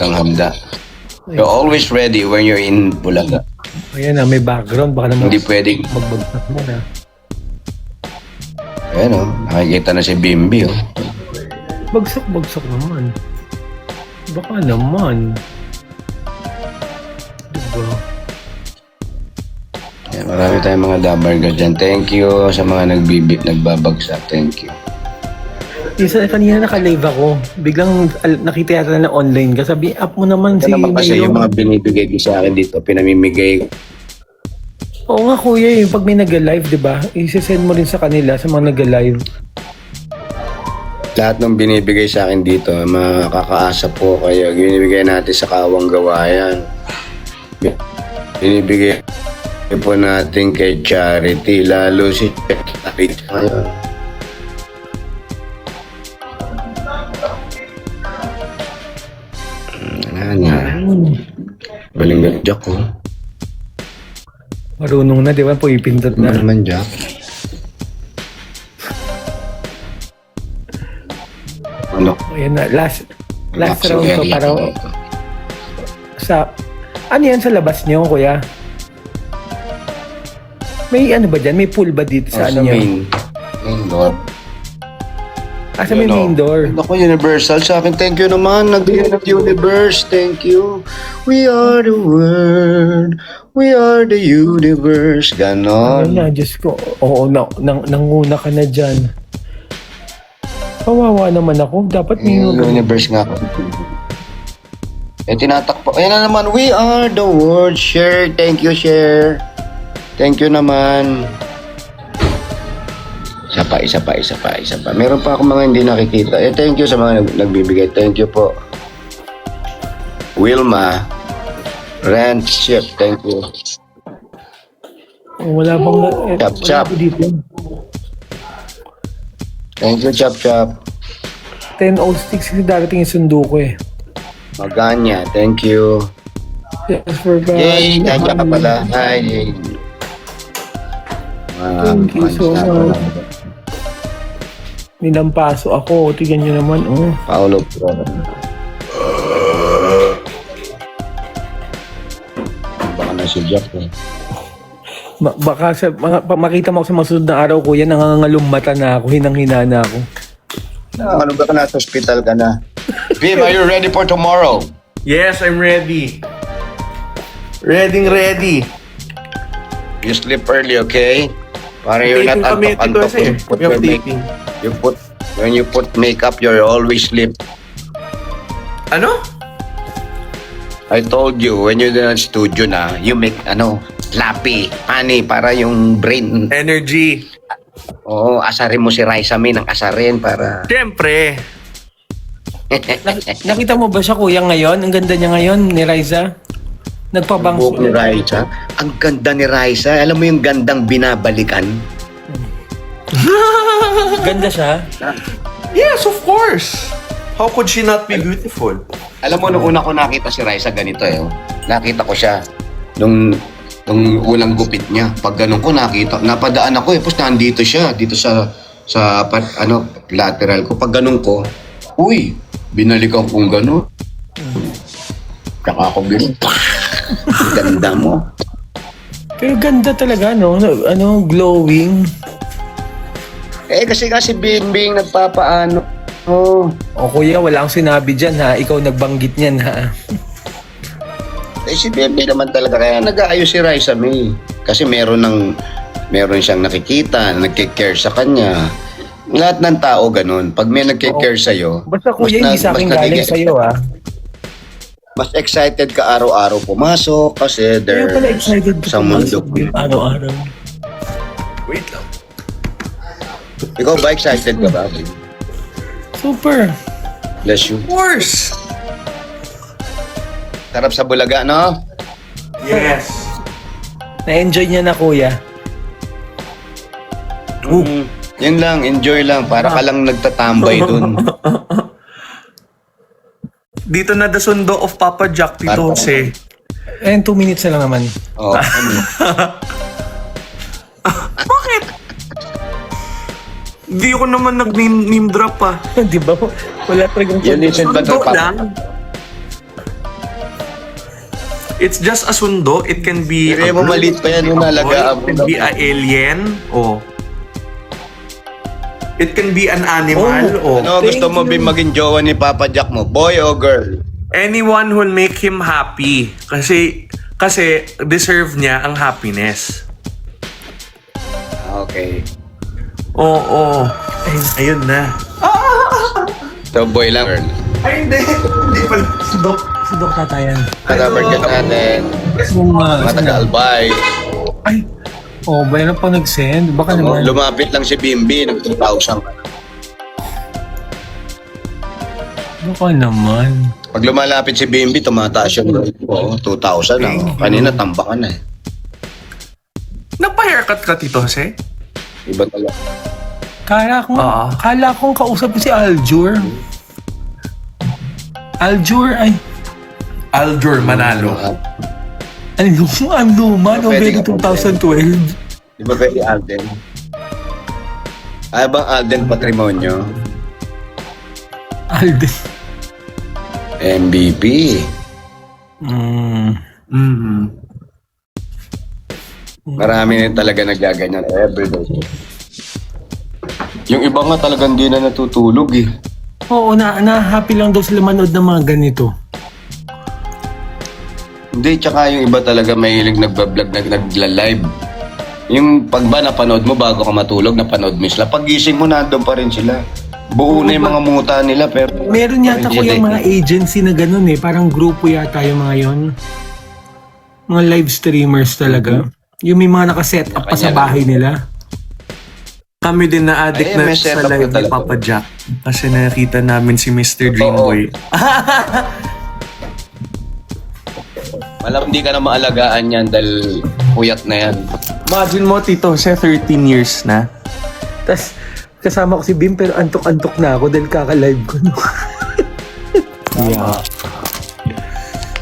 ng handa. You're always ready when you're in Bulaga. Ayan na, may background. Baka naman Hindi pwedeng, magbagsak mo na. ayan o, nakikita na si Bimbi o. Bagsak naman. Baka naman. Diba? Ayan, marami tayong mga dabarga dyan. Thank you sa mga nagbabagsak. Thank you. Isa kanina naka-live ako. Biglang nakita yata na online ka. Sabi, up mo naman Ito si naman kasi Mayong. yung mga binibigay ko sa akin dito, pinamimigay. Oo nga kuya, yung pag may nag-live, di ba? I-send mo rin sa kanila, sa mga nag-live. Lahat ng binibigay sa akin dito, makakaasa po kayo. Binibigay natin sa Kawang Gawayan. Binibigay po natin kay charity, lalo si Charity ngayon. Baling Jack ko. Marunong na, di ba? Pumipindot Ano na. naman Jack? Ano? Ayan na, last Relaxing round to area para dito. sa... Ano yan sa labas niyo, kuya? May ano ba dyan? May pool ba dito sa ano niyo? Main door. Sa may main door. Ako, Universal sa akin. Thank you naman. Nagbigay ng Universe. Thank you. We are the world. We are the universe. Ano Ganon. na, Diyos ko. Oo, nanguna ka na dyan. Kawawa naman ako. Dapat may... Universe nga ako. Eh, tinatakpo. Ayan na naman. We are the world. Share. Thank you, share. Thank you naman. Isa pa. Meron pa ako mga hindi nakikita. Eh, thank you sa mga nagbibigay. Thank you po. Wilma. Rent ship. Thank you. Wala bang... Chap, wala chap. ko dito. Thank you, Chap Chap. 10 old sticks kasi darating yung sundo ko eh. Maganya. Thank you. Yes, for Yay! Kanya ka pala. Hi. Thank you so much. Nilampaso ako. Tignan nyo naman. Oh. Paolo. Baka na si Jack eh. Baka makita mo ako sa masunod na araw, kuya, nangangalong mata na ako. Hinang-hina na ako. Ano ba ka na? Sa hospital ka na. Bim, are you ready for tomorrow? Yes, I'm ready. Ready. You sleep early, okay? Para you're not Taping kami ito antok-antok. kasi. We have taping. When you put makeup, you're always sleep. Ano? I told you, when you're in the studio na, you make, lappy, honey, para yung brain. Energy. Oo, asarin mo si Raisa May ng asarin para... Siyempre. Nakita mo ba siya, kuya, ngayon? Ang ganda niya ngayon, ni Raisa. Nagpabangs. Buhok ni Raisa. Ang ganda ni Raisa. Alam mo yung gandang binabalikan? Ganda siya. Yes, of course. How could she not be beautiful? Alam mo, nung una ko nakita si Raisa ganito eh. Nakita ko siya nung unang gupit niya. Pag ganun ko nakita, napadaan ako eh. Tapos nandito siya, dito sa lateral ko. Pag ganun ko, uy, binalikan kong ganun. Tsaka ako ganda mo. Pero ganda talaga, no? Glowing. Eh, kasi Bingbing nagpapaano. Oh. O kuya, wala akong sinabi dyan, ha? Ikaw nagbanggit niyan, ha? Eh, si Bingbing naman talaga. Kaya nag-aayos si Raisa May. Kasi meron siyang nakikita, nagkikare sa kanya. Lahat ng tao ganun. Pag may nagkikare sa'yo, Basta kuya, hindi sa akin galing sa'yo, ha? mas excited ka araw-araw pumasok kasi Kaya they're pala excited ko sa mundo. araw-araw. Wait lang. Ikaw ba excited ka ba? Super. Bless you. Of course. Sarap sa Bulaga, no? Yes. Na-enjoy niya na, kuya. Yun lang, enjoy lang. Para ka lang nagtatambay dun. Dito na the sundo of Papa Jack, Tito Jose. 2 minutes na lang naman. Oh, Bakit? Di ako naman nag-name drop pa. Di ba? Wala talagang You listen ba to Sundo Papa? lang. It's just a sundo. It can be Hindi mo maliit pa yan nung nalagaan mo. It can be a alien. Oh. It can be an animal. Oh. Ano gusto mo maging jowa ni Papa Jack mo? Boy o girl? Anyone who'll make him happy. Kasi deserve niya ang happiness. Okay. Oo. Ayun na. So boy lang, girl. Ay, hindi. Hindi pala. Si Doc Tatayan. Number ka natin. Kung, Matagal, bye. ay, bayan pa nag-send. Baka naman. Lumapit lang si Bimbi, nag-2,000 ka. Baka naman. Pag lumalapit si Bimbi, tumataas yung rate mo. 2,000 na. Kanina, tambakan na eh. Nagpa-haircut ka, Tito Jose? Iba talaga. Kala kong kausap ko si Aljur. Aljur, ay. Aljur Manalo. Ang luma, November 2012. Di ba pwede Alden? Ay bang Alden Patrimonio? Alden. MVP. Marami na talaga nagaganyan everyday. Yung iba nga talagang di na natutulog eh. Oo, na-happy lang daw sila manood ng mga ganito. Hindi, tsaka yung iba talaga mahilig nagbablog, nagla-live. Yung pag ba napanood mo bago ka matulog, napanood mo sila. Pag gising mo, nandun pa rin sila. Buo na yung mga muta nila, pero... Meron yata ko yung mga agency na ganun eh. Parang grupo yata yung mga yon. Mga live streamers talaga. Yung may mga nakaset up pa sa bahay nila. Kami din na-addict Ay, na may sa setup live na ni talaga. Papa Jack. Kasi nakita namin si Mr. Dreamboy. Malam hindi ka na maalagaan yan dahil puyat na yan. Imagine mo, Tito Jose, 13 years na. Tapos kasama ko si Bim pero antok-antok na ako dahil kaka-live ko. No? Yeah.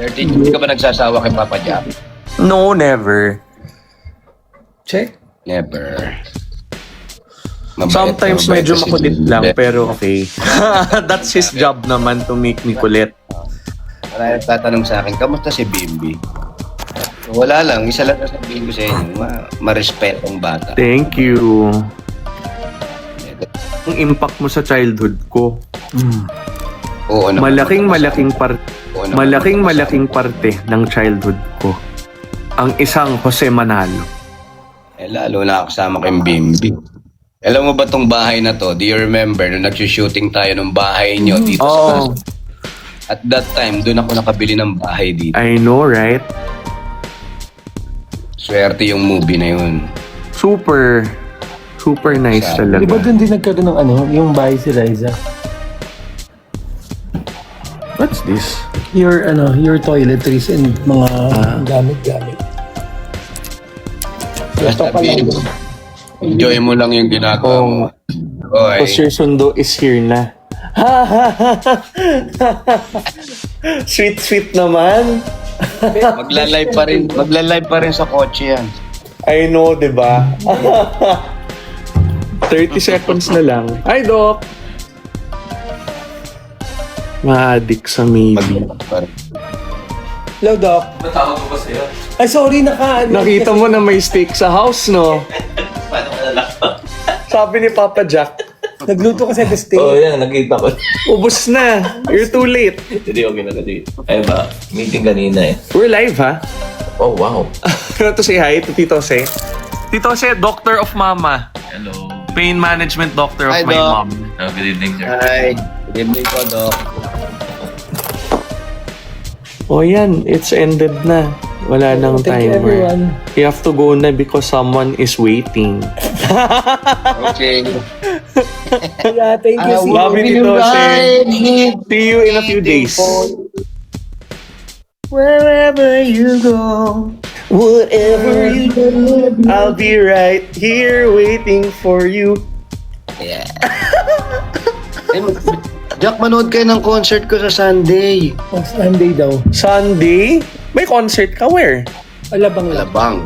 13, hindi ka ba nagsasawa kay Papa Jack? No, never. Check. Never. Mabait Sometimes na mabait medyo kasi makulit si lang, Bimbi. pero okay. That's his job naman to make me kulit. Marami tatanong sa akin, kamusta si Bimbi? Wala lang, isa lang sasabihin ko sa inyo, ma-respetong bata. Thank you. Ang impact mo sa childhood ko. Oo naman. Malaking Oo naman. malaking parte ng childhood ko. Ang isang Jose Manalo. Eh, lalo na kasama kay Bimbi. Alam mo ba tong bahay na to? Do you remember nung nag-shooting tayo ng bahay nyo dito sa Oh, At that time, doon ako nakabili ng bahay dito. I know, right? Swerte yung movie na yun. Super nice Sabi. talaga. Di ba doon din nagkaroon ng yung bahay si Liza? What's this? Your toiletries and mga gamit-gamit. Basta enjoy mo lang yung ginagawa mo. Oy. Because your sundo is here na. Sweet naman. Magla-live pa rin sa kotse yan. I know, di ba? 30 seconds na lang. Hi, Doc! Ma-addict sa maybe. Hello, Doc. Matawag ko ba sa'yo? Ay, sorry, Nakita mo na may steak sa house, no? Paano ka nalak? Sabi ni Papa Jack, Nagluto kasi the steak. Oo, yan. Nakita ko. ubos na. You're too late. Hindi, okay na kasi. Ay ba, meeting kanina eh. We're live, ha? Oh, wow. To say hi to Tito Jose. Tito Jose, doctor of mama. Hello. Pain management doctor of Hi, my Doc. mom. Oh, good evening, sir. Hi. Good evening po, Doc. Oh, yan. It's ended na. Wala nang Thank you, timer. everyone. You have to go na because someone is waiting. Okay. Yeah, thank you. I Love you, Tito Jose. See you in a few days. Wherever you go. Whatever you do, I'll be right here waiting for you. Yeah. Jack, manood kayo ng concert ko sa Sunday. On Sunday daw. Sunday? May concert ka where? Alabang lang. Alabang.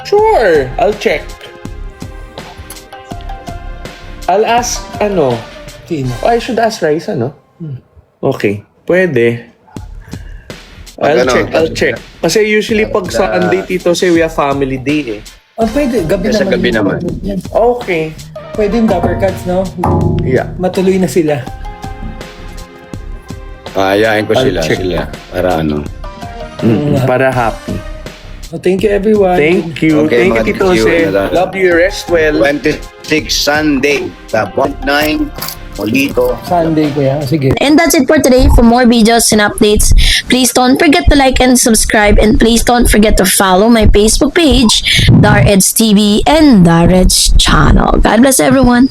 Sure, I'll check. I'll ask, Sino? I should ask Raisa, no? Okay, pwede. I'll Ano, check. Kasi usually pag Sunday, Tito, say we have family day eh. Oh, pwede. Gabi Sa naman. gabi naman. Yan. Okay. Pwede yung Dapper Cats, no? Yeah. Matuloy na sila. Ayain ko I'll sila. check. Para ano. Para happy. Oh, thank you, everyone. Thank you. Okay, Thank you, mga Tito thank you. Jose. Love you. Rest well. 26 Sunday. Tapos 9. Molito. Sunday ko yan. Sige. And that's it for today. For more videos and updates, please don't forget to like and subscribe, and please don't forget to follow my Facebook page, Dar Eds TV and Dar Eds channel. God bless everyone.